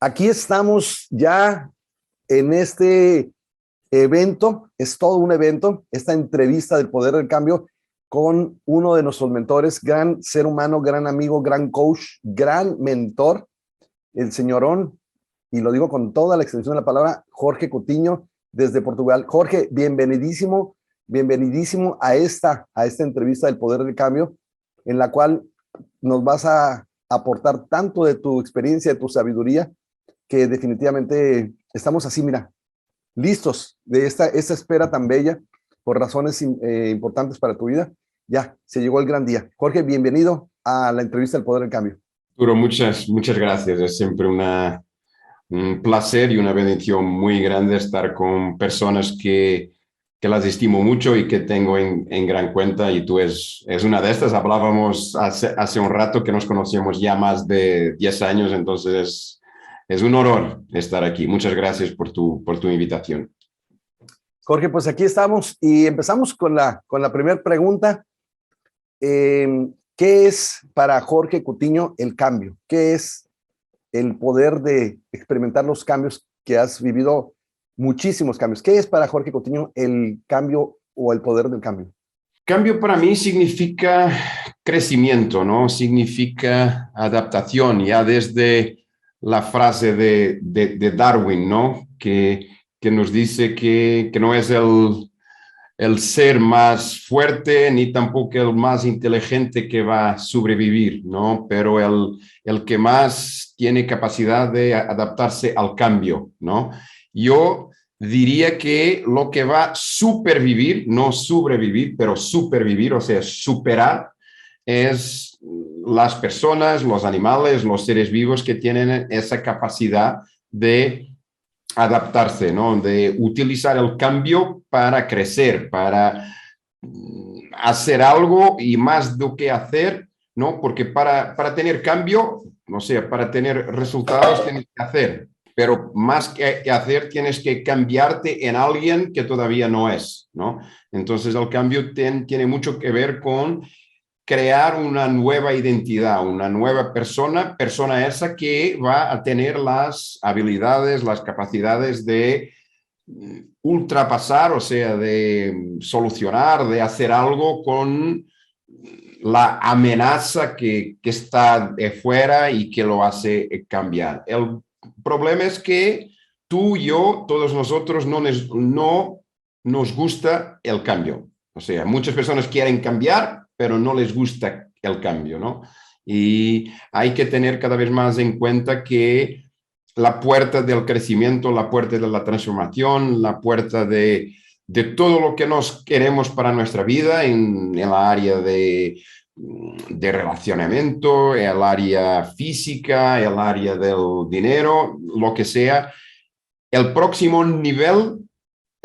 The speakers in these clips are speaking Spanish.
Aquí estamos ya en este evento, es todo un evento, esta entrevista del Poder del Cambio con uno de nuestros mentores, gran ser humano, gran amigo, gran coach, gran mentor, el señorón, y lo digo con toda la extensión de la palabra, Jorge Coutinho, desde Portugal. Jorge, bienvenidísimo a esta entrevista del Poder del Cambio, en la cual nos vas a aportar tanto de tu experiencia, de tu sabiduría, que definitivamente estamos así, mira, listos de esta espera tan bella por razones importantes para tu vida. Ya, se llegó el gran día. Jorge, bienvenido a la entrevista del Poder del Cambio. Arturo, muchas gracias. Es siempre un placer y una bendición muy grande estar con personas que las estimo mucho y que tengo en gran cuenta, y tú es una de estas. Hablábamos hace un rato que nos conocíamos ya más de 10 años, entonces es un honor estar aquí. Muchas gracias por tu invitación. Jorge, pues aquí estamos y empezamos con la primera pregunta. ¿Qué es para Jorge Coutinho el cambio? ¿Qué es el poder de experimentar los cambios que has vivido? Muchísimos cambios. ¿Qué es para Jorge Coutinho el cambio o el poder del cambio? Cambio para mí significa crecimiento, ¿no? Significa adaptación, ya desde la frase de Darwin, ¿no? Que nos dice que no es el ser más fuerte ni tampoco el más inteligente que va a sobrevivir, ¿no? Pero el que más tiene capacidad de adaptarse al cambio, ¿no? Yo diría que lo que va a supervivir, no sobrevivir, pero supervivir, o sea, superar, es las personas, los animales, los seres vivos que tienen esa capacidad de adaptarse, ¿no? De utilizar el cambio para crecer, para hacer algo y más de que hacer, ¿no? Porque para tener cambio, o sea, para tener resultados tienes que hacer, pero más que hacer tienes que cambiarte en alguien que todavía no es, ¿no? Entonces el cambio tiene mucho que ver con crear una nueva identidad, una nueva persona esa que va a tener las habilidades, las capacidades de ultrapasar, o sea, de solucionar, de hacer algo con la amenaza que está de fuera y que lo hace cambiar. El problema es que tú, yo, todos nosotros no nos gusta el cambio. O sea, muchas personas quieren cambiar, pero no les gusta el cambio, ¿no? Y hay que tener cada vez más en cuenta que la puerta del crecimiento, la puerta de la transformación, la puerta de todo lo que nos queremos para nuestra vida en el área de relacionamiento, el área física, el área del dinero, lo que sea. El próximo nivel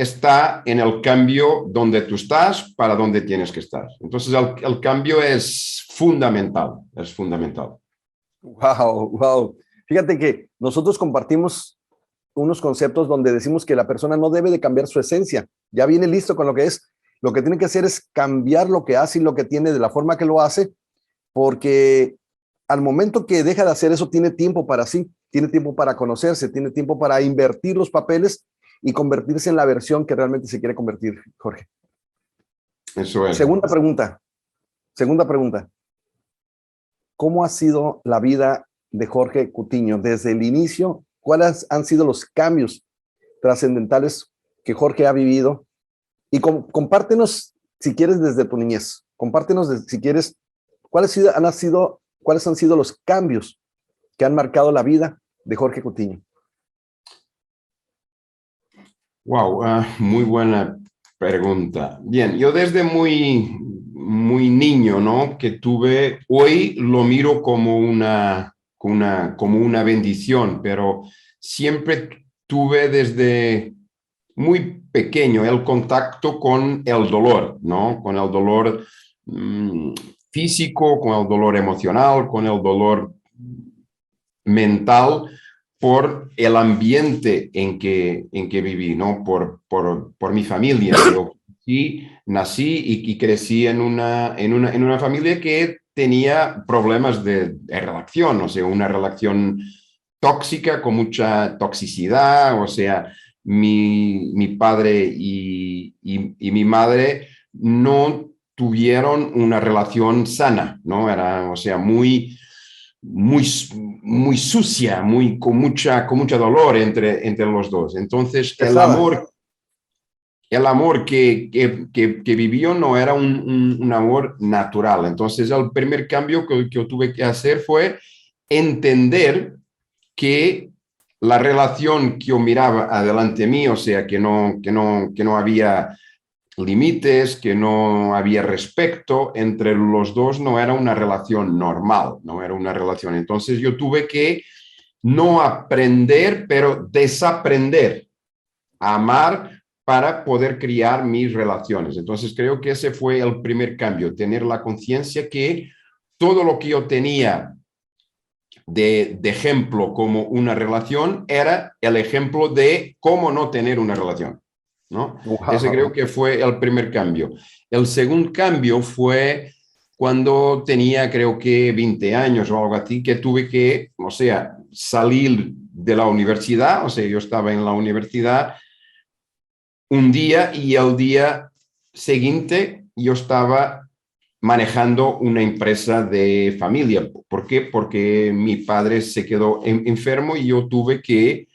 está en el cambio donde tú estás para donde tienes que estar. Entonces el cambio es fundamental, es fundamental. Wow. Fíjate que nosotros compartimos unos conceptos donde decimos que la persona no debe de cambiar su esencia. Ya viene listo con lo que es. Lo que tiene que hacer es cambiar lo que hace y lo que tiene de la forma que lo hace, porque al momento que deja de hacer eso, tiene tiempo para sí, tiene tiempo para conocerse, tiene tiempo para invertir los papeles y convertirse en la versión que realmente se quiere convertir, Jorge. Eso es. Segunda pregunta. ¿Cómo ha sido la vida de Jorge Coutinho desde el inicio? ¿Cuáles han sido los cambios trascendentales que Jorge ha vivido? Y compártenos, si quieres, desde tu niñez. Compártenos, si quieres, cuáles han sido los cambios que han marcado la vida de Jorge Coutinho. Wow, muy buena pregunta. Bien, yo desde muy niño, ¿no? Hoy lo miro como una bendición, pero siempre tuve desde muy pequeño el contacto con el dolor, ¿no? Con el dolor físico, con el dolor emocional, con el dolor mental, por el ambiente en que viví, ¿no? Por mi familia. Yo nací y crecí en una familia que tenía problemas de relación, o sea, una relación tóxica, con mucha toxicidad, o sea, mi padre y mi madre no tuvieron una relación sana, ¿no? Era, o sea, muy, muy sucia, con mucha dolor entre los dos. Entonces, Pesada. el amor que vivió no era un amor natural. Entonces, el primer cambio que yo tuve que hacer fue entender que la relación que yo miraba adelante mí, o sea, que no había límites, que no había respeto entre los dos, no era una relación normal, no era una relación. Entonces yo tuve que no aprender, pero desaprender a amar para poder criar mis relaciones. Entonces creo que ese fue el primer cambio, tener la conciencia que todo lo que yo tenía de ejemplo como una relación era el ejemplo de cómo no tener una relación, ¿no? Ese creo Wow. que fue el primer cambio. El segundo cambio fue cuando tenía creo que 20 años o algo así, que tuve que, o sea, salir de la universidad, o sea, yo estaba en la universidad un día y el día siguiente yo estaba manejando una empresa de familia. ¿Por qué? Porque mi padre se quedó enfermo y yo tuve que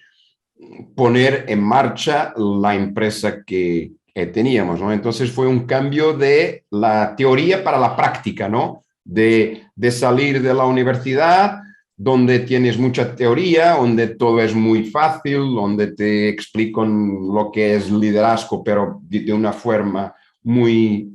poner en marcha la empresa que teníamos, ¿no? Entonces fue un cambio de la teoría para la práctica, ¿no? De salir de la universidad, donde tienes mucha teoría, donde todo es muy fácil, donde te explican lo que es liderazgo, pero de una forma muy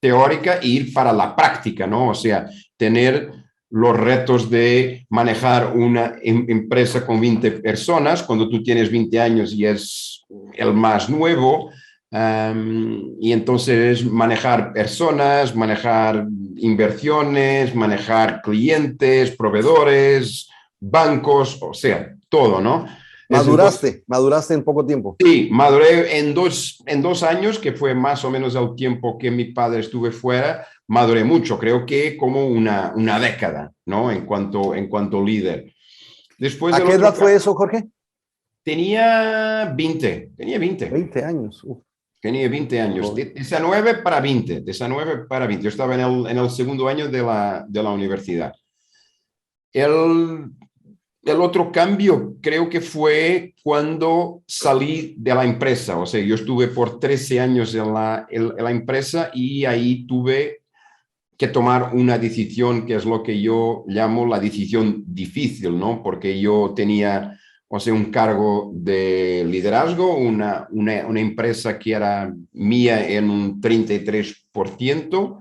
teórica, e ir para la práctica, ¿no? O sea, tener los retos de manejar una empresa con 20 personas cuando tú tienes 20 años y es el más nuevo. Y entonces manejar personas, manejar inversiones, manejar clientes, proveedores, bancos, o sea, todo, ¿no? Es entonces, Maduraste en poco tiempo. sí, maduré en 2 años, que fue más o menos el tiempo que mi padre estuve fuera, maduré mucho, creo que como una década, ¿no? En cuanto líder. Después ¿A del qué otro, edad fue eso, Jorge? tenía 20. 20 años. Uf, Tenía 20 muy años, joven. de 19 para 20, de 19 para 20. Yo estaba en el segundo año de la universidad. El, el otro cambio creo que fue cuando salí de la empresa. O sea, yo estuve por 13 años en la empresa y ahí tuve que tomar una decisión que es lo que yo llamo la decisión difícil, ¿no? Porque yo tenía, o sea, un cargo de liderazgo, una empresa que era mía en un 33%,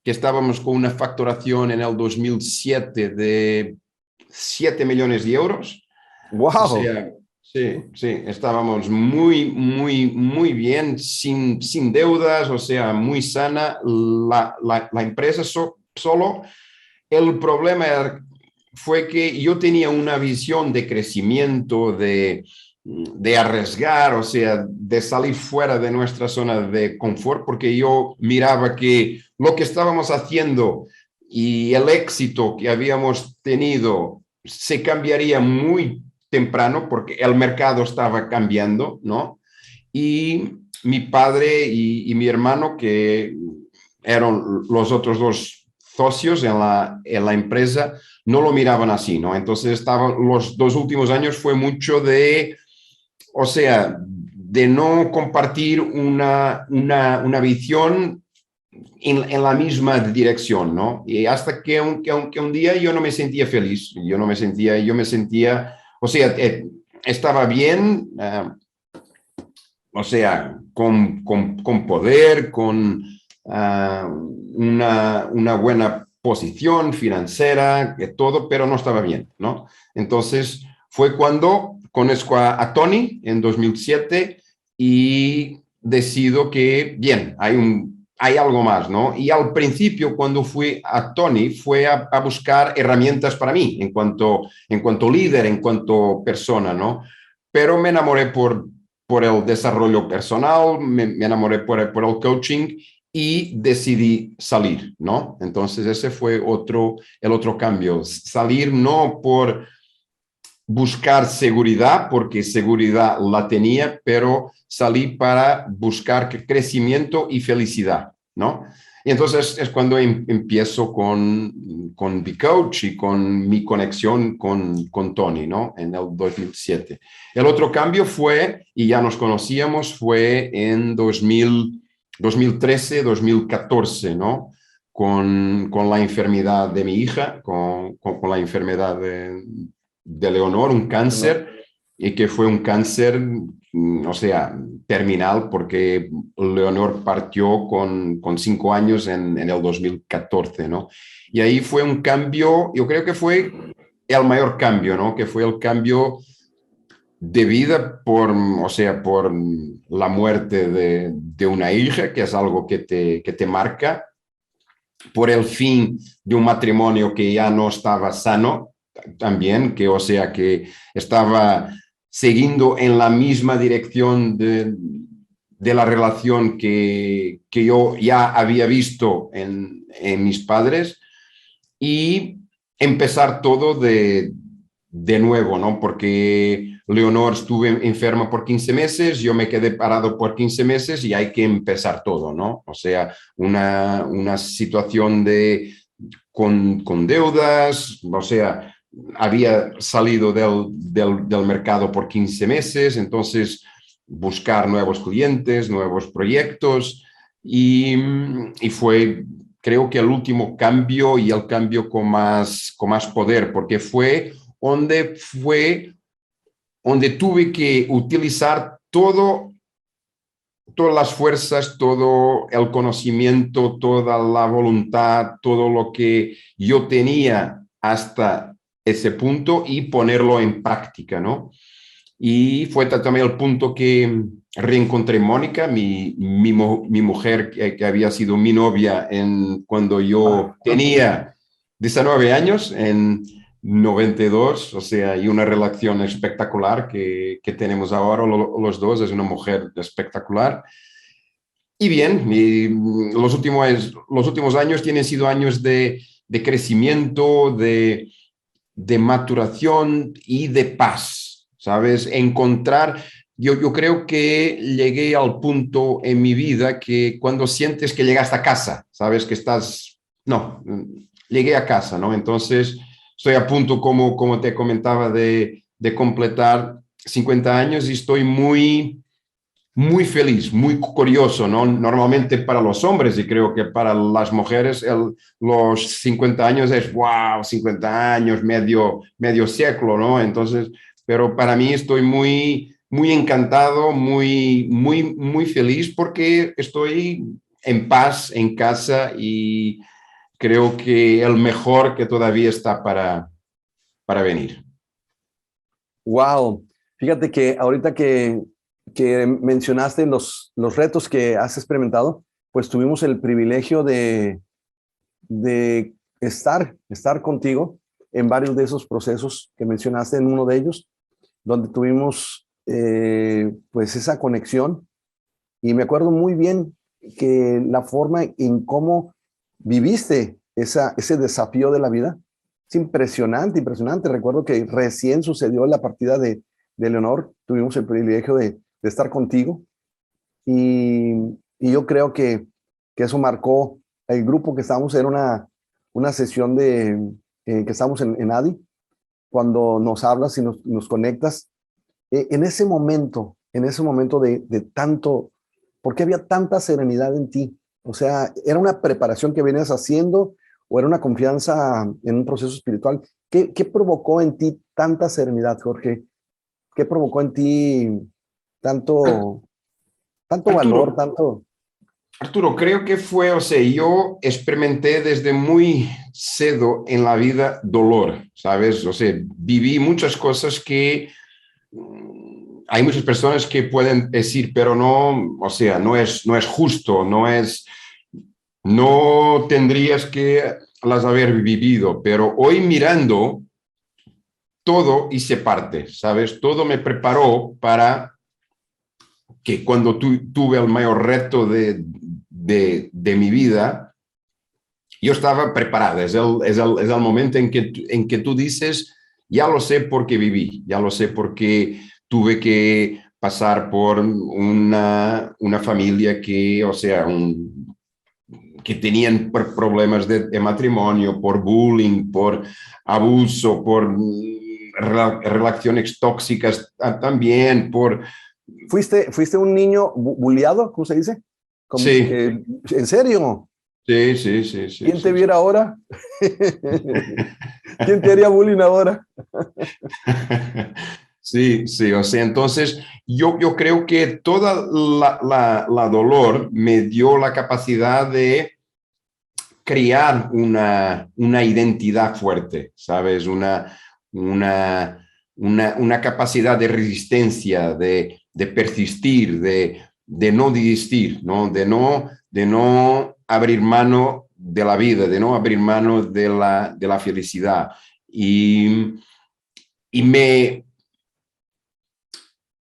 que estábamos con una facturación en el 2007 de 7 millones de euros. O Wow. sea, sí, sí, estábamos muy, muy, muy bien, sin deudas, o sea, muy sana la empresa. Solo el problema fue que yo tenía una visión de crecimiento, de arriesgar, o sea, de salir fuera de nuestra zona de confort, porque yo miraba que lo que estábamos haciendo y el éxito que habíamos tenido se cambiaría muy temprano porque el mercado estaba cambiando, ¿no? Y mi padre y mi hermano, que eran los otros dos socios en la empresa, no lo miraban así, ¿no? Entonces los 2 últimos años fue mucho o sea, de no compartir una visión en la misma dirección, ¿no? Y hasta que un día yo no me sentía feliz, yo me sentía, o sea, estaba bien, o sea, con poder, con una buena posición financiera, todo, pero no estaba bien, ¿no? Entonces fue cuando conozco a Tony en 2007 y decido que, bien, hay algo más, ¿no? Y al principio, cuando fui a Tony, fue a buscar herramientas para mí, en cuanto líder, en cuanto persona, ¿no? Pero me enamoré por el desarrollo personal, me enamoré por el coaching y decidí salir, ¿no? Entonces ese fue el otro cambio. Salir no buscar seguridad, porque seguridad la tenía, pero salí para buscar crecimiento y felicidad, ¿no? Y entonces es cuando empiezo con B-Coach y con mi conexión con Tony, ¿no? En el 2007. El otro cambio fue, y ya nos conocíamos, fue en 2013, 2014, ¿no? Con la enfermedad de mi hija, con la enfermedad de Leonor, un cáncer, y que fue un cáncer, o sea, terminal, porque Leonor partió con 5 años en el 2014, ¿no? Y ahí fue un cambio, yo creo que fue el mayor cambio, ¿no? Que fue el cambio de vida o sea, por la muerte de una hija, que es algo que te marca, por el fin de un matrimonio que ya no estaba sano, también, que o sea, que estaba siguiendo en la misma dirección de la relación que yo ya había visto en mis padres, y empezar todo de nuevo, ¿no? Porque Leonor estuvo enferma por 15 meses, yo me quedé parado por 15 meses y hay que empezar todo, ¿no? O sea, una situación con deudas, o sea, había salido del mercado por 15 meses, entonces buscar nuevos clientes, nuevos proyectos, y fue, creo que el último cambio, y el cambio con más poder, porque donde tuve que utilizar todas las fuerzas, todo el conocimiento, toda la voluntad, todo lo que yo tenía hasta ese punto, y ponerlo en práctica, ¿no? Y fue también el punto que reencontré a Mónica, mi mujer, que había sido mi novia cuando yo tenía 19 años, en 92, o sea, y una relación espectacular que tenemos ahora los dos. Es una mujer espectacular. Y bien, los últimos años tienen sido años de crecimiento, de maturación y de paz, ¿sabes? Yo creo que llegué al punto en mi vida que cuando sientes que llegaste a casa, ¿sabes? No, llegué a casa, ¿no? Entonces, estoy a punto, como te comentaba, de completar 50 años, y estoy muy feliz, muy curioso, ¿no? Normalmente para los hombres, y creo que para las mujeres, los 50 años es, wow, 50 años, medio século, ¿no? Entonces, pero para mí estoy muy encantado, muy feliz, porque estoy en paz en casa, y creo que el mejor que todavía está para venir. Wow, fíjate que ahorita que mencionaste los retos que has experimentado, pues tuvimos el privilegio de estar contigo en varios de esos procesos que mencionaste, en uno de ellos, donde tuvimos pues esa conexión. Y me acuerdo muy bien que la forma en cómo viviste ese desafío de la vida es impresionante, impresionante. Recuerdo que recién sucedió la partida de Leonor, tuvimos el privilegio de estar contigo, y, y yo creo que eso marcó el grupo que estábamos. Era una sesión que estábamos en ADI, cuando nos hablas y nos conectas. En ese momento de tanto, ¿por qué había tanta serenidad en ti? O sea, ¿era una preparación que venías haciendo o era una confianza en un proceso espiritual? ¿Qué provocó en ti tanta serenidad, Jorge? ¿Qué provocó en ti tanto, tanto Arturo, valor, tanto? Arturo, creo que fue, o sea, yo experimenté desde muy cedo en la vida dolor, ¿sabes? O sea, viví muchas cosas que hay muchas personas que pueden decir, pero no, o sea, no es justo, no tendrías que las haber vivido, pero hoy mirando, todo hice parte, ¿sabes? Todo me preparó para que cuando tuve el mayor reto de mi vida, yo estaba preparado. Es el momento en que tú dices, ya lo sé porque viví, ya lo sé porque tuve que pasar por una familia que, o sea, que tenían problemas de matrimonio, por bullying, por abuso, por relaciones tóxicas también, por... ¿Fuiste un niño bulliado? ¿Cómo se dice? Sí, ¿En serio? sí, sí, sí, sí, ¿Quién te sí. viera ahora? ¿Quién te haría bullying ahora? Sí, sí, o sea, entonces yo creo que toda la dolor me dio la capacidad de crear una identidad fuerte, ¿sabes? Una, una capacidad de resistencia, de persistir, de no desistir, ¿no? De no abrir mano de la vida, de no abrir mano de la felicidad. Y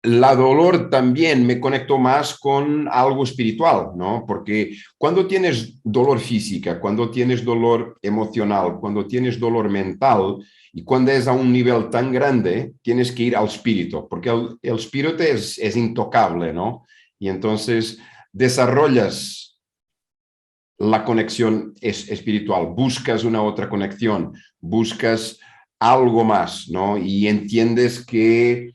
la dolor también me conectó más con algo espiritual, ¿no? Porque cuando tienes dolor física, cuando tienes dolor emocional, cuando tienes dolor mental y cuando es a un nivel tan grande, tienes que ir al espíritu, porque el espíritu es intocable, ¿no? Y entonces desarrollas la conexión espiritual, buscas una otra conexión, buscas algo más, ¿no? Y entiendes que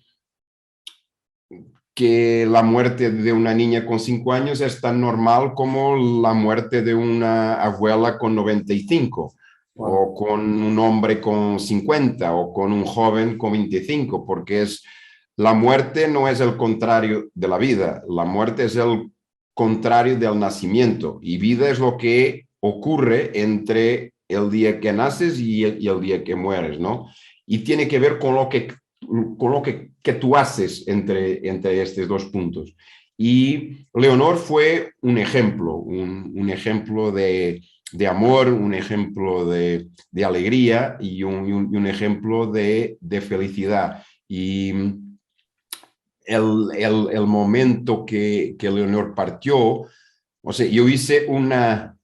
la muerte de una niña con 5 años es tan normal como la muerte de una abuela con 95, Wow. o con un hombre con 50, o con un joven con 25, porque la muerte no es el contrario de la vida, la muerte es el contrario del nacimiento, y vida es lo que ocurre entre el día que naces y el día que mueres, ¿no? Y tiene que ver con lo que tú haces entre estos dos puntos. Y Leonor fue un ejemplo, un ejemplo de amor, un ejemplo de alegría y un ejemplo de felicidad. Y el momento que Leonor partió, o sea, yo hice una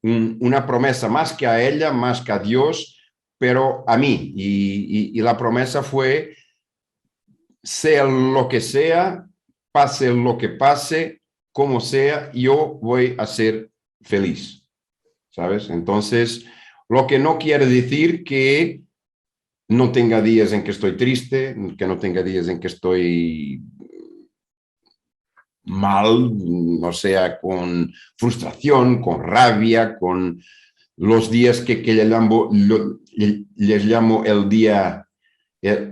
promesa más que a ella, más que a Dios, pero a mí. Y la promesa fue sea lo que sea, pase lo que pase, como sea, yo voy a ser feliz, ¿sabes? Entonces, lo que no quiere decir que no tenga días en que estoy triste, que no tenga días en que estoy mal, o sea, con frustración, con rabia, con los días que les llamo el día,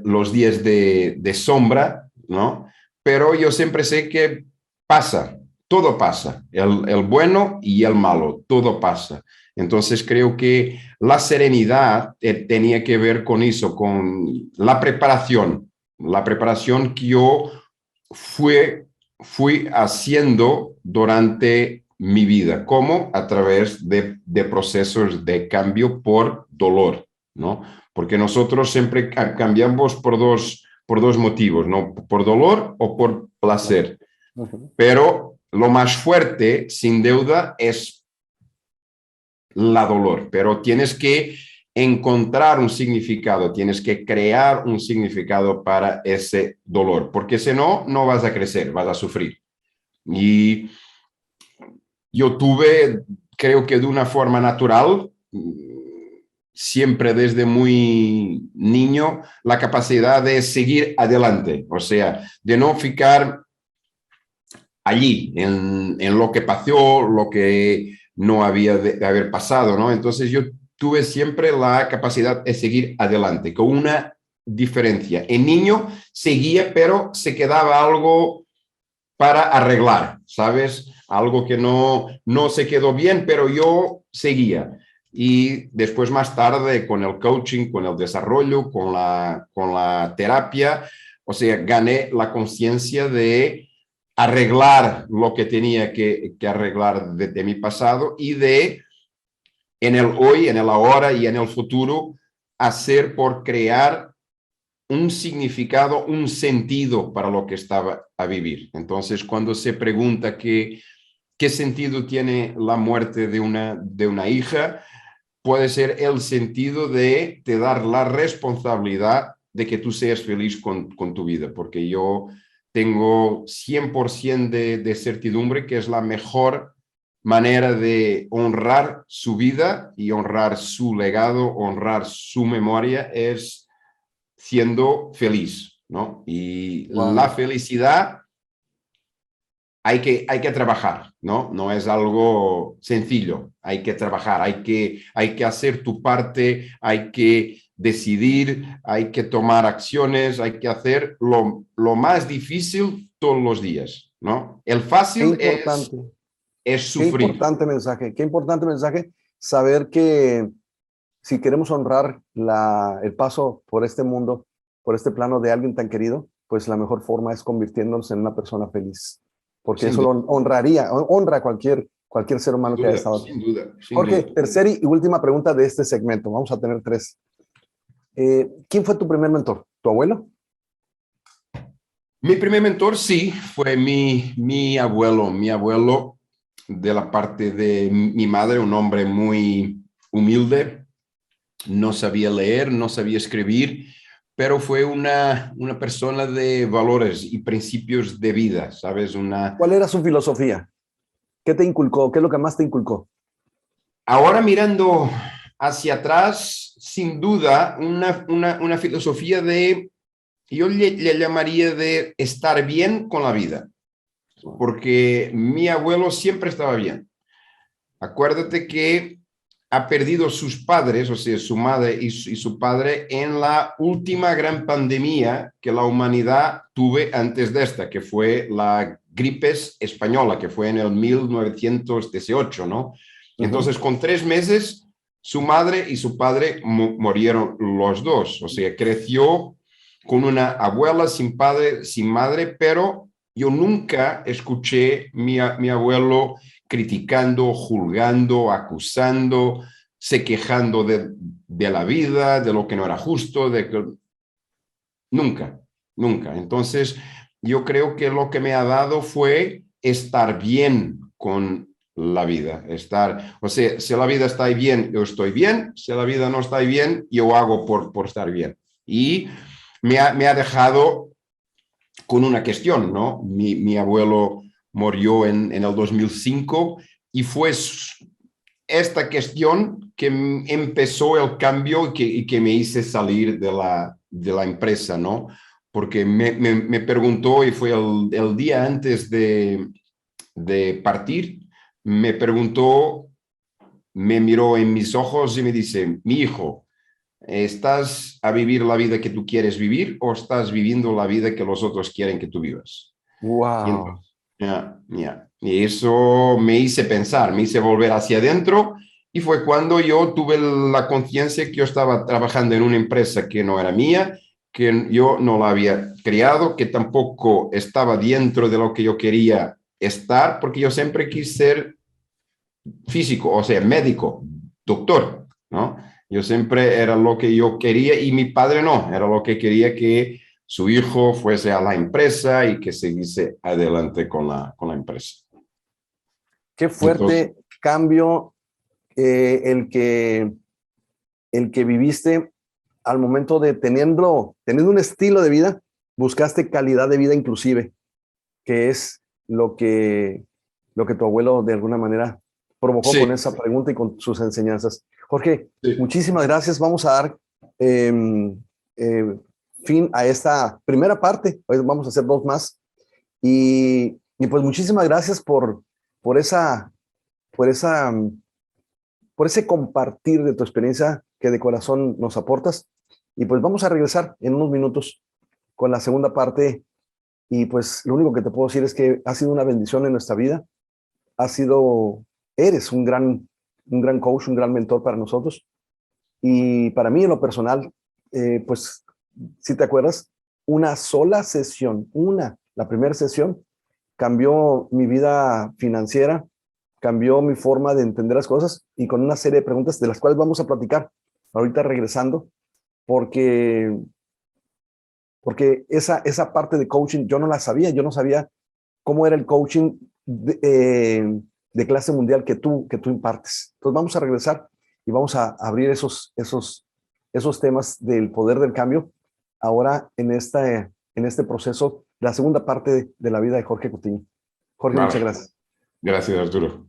los días de sombra, ¿no? Pero yo siempre sé que pasa, todo pasa, el bueno y el malo, todo pasa. Entonces creo que la serenidad tenía que ver con eso, con la preparación que yo fui, fui haciendo durante mi vida, como a través de procesos de cambio por dolor, ¿no? Porque nosotros siempre cambiamos por dos motivos, ¿no? Por dolor o por placer. Ujú. Pero lo más fuerte, sin duda, es la dolor, pero tienes que encontrar un significado, tienes que crear un significado para ese dolor, porque si no, no vas a crecer, vas a sufrir. Y yo tuve, creo que de una forma natural, siempre desde muy niño, la capacidad de seguir adelante, o sea, de no ficar allí, en lo que pasó, lo que no había de haber pasado, ¿no? Entonces yo tuve siempre la capacidad de seguir adelante, con una diferencia. En niño seguía, pero se quedaba algo para arreglar, ¿sabes? Algo que no se quedó bien, pero yo seguía. Y después más tarde con el coaching, con el desarrollo, con la terapia, o sea, gané la conciencia de arreglar lo que tenía que arreglar de mi pasado y de en el hoy, en el ahora y en el futuro, hacer por crear un significado, un sentido para lo que estaba a vivir. Entonces, cuando se pregunta qué sentido tiene la muerte de una hija, puede ser el sentido de te dar la responsabilidad de que tú seas feliz con tu vida, porque yo tengo 100% de certidumbre que es la mejor manera de honrar su vida y honrar su legado, honrar su memoria, es siendo feliz, ¿no? Y la Wow. felicidad hay que trabajar, ¿no? No es algo sencillo, hay que trabajar, hay que hacer tu parte, hay que decidir, hay que tomar acciones, hay que hacer lo más difícil todos los días, ¿no? El Qué fácil importante, es sufrir. qué importante mensaje saber que si queremos honrar el paso por este mundo, por este plano de alguien tan querido, pues la mejor forma es convirtiéndonos en una persona feliz, porque Sin eso duda, lo honra a cualquier ser sin humano que haya duda, estado aquí. sin duda, sin Jorge, duda. tercera y última pregunta de este segmento. Vamos a tener tres. ¿Quién fue tu primer mentor? ¿Tu abuelo? Mi primer mentor, sí, fue mi abuelo. Mi abuelo, de la parte de mi madre, un hombre muy humilde, no sabía leer, no sabía escribir, pero fue una persona de valores y principios de vida, ¿sabes? ¿Cuál era su filosofía? ¿Qué te inculcó? ¿Qué es lo que más te inculcó? Ahora mirando hacia atrás, sin duda, una filosofía de, yo le llamaría de estar bien con la vida, porque mi abuelo siempre estaba bien. Acuérdate que ha perdido sus padres, o sea, su madre y su padre, en la última gran pandemia que la humanidad tuve antes de esta, que fue la gripe española, que fue en el 1918, ¿no? Ujú. Entonces, con 3 meses, su madre y su padre murieron los dos, o sea, creció con una abuela sin padre, sin madre, pero yo nunca escuché mi abuelo criticando, juzgando, acusando, se quejando de la vida, de lo que no era justo, de que nunca, nunca. Entonces, yo creo que lo que me ha dado fue estar bien con la vida, estar, o sea, si la vida está bien, yo estoy bien, si la vida no está bien, yo hago por estar bien. Y me ha dejado con una cuestión, ¿no? Mi abuelo murió en el 2005 y fue esta cuestión que empezó el cambio y que me hice salir de la empresa, ¿no? Porque me preguntó, y fue el día antes de partir, me preguntó, me miró en mis ojos y me dice, mi hijo, ¿estás a vivir la vida que tú quieres vivir o estás viviendo la vida que los otros quieren que tú vivas? Y Wow. entonces, y eso me hice pensar, me hice volver hacia adentro y fue cuando yo tuve la conciencia que yo estaba trabajando en una empresa que no era mía, que yo no la había creado, que tampoco estaba dentro de lo que yo quería estar, porque yo siempre quise ser físico, o sea, médico, doctor, ¿no? Yo siempre era lo que yo quería y mi padre no, era lo que quería que su hijo fuese a la empresa y que siguiese adelante con la empresa. Qué Entonces, fuerte cambio el que viviste al momento de teniendo un estilo de vida, buscaste calidad de vida inclusive, que es lo que tu abuelo de alguna manera provocó con sí, esa pregunta y con sus enseñanzas. Jorge, sí. muchísimas gracias. Vamos a dar eh, eh, fin a esta primera parte. Hoy vamos a hacer dos más. Y pues muchísimas gracias por esa, por esa, por ese compartir de tu experiencia que de corazón nos aportas. Y pues vamos a regresar en unos minutos con la segunda parte. Y pues lo único que te puedo decir es que ha sido una bendición en nuestra vida. Eres un gran coach, un gran mentor para nosotros. Y para mí en lo personal, pues si te acuerdas, una sola sesión, la primera sesión, cambió mi vida financiera, cambió mi forma de entender las cosas y con una serie de preguntas de las cuales vamos a platicar ahorita regresando, porque, porque esa parte de coaching yo no la sabía, yo no sabía cómo era el coaching de clase mundial que tú impartes. Entonces vamos a regresar y vamos a abrir esos temas del poder del cambio ahora en este proceso, la segunda parte de la vida de Jorge Cutiño. Jorge, Vale. muchas gracias. Gracias, Arturo.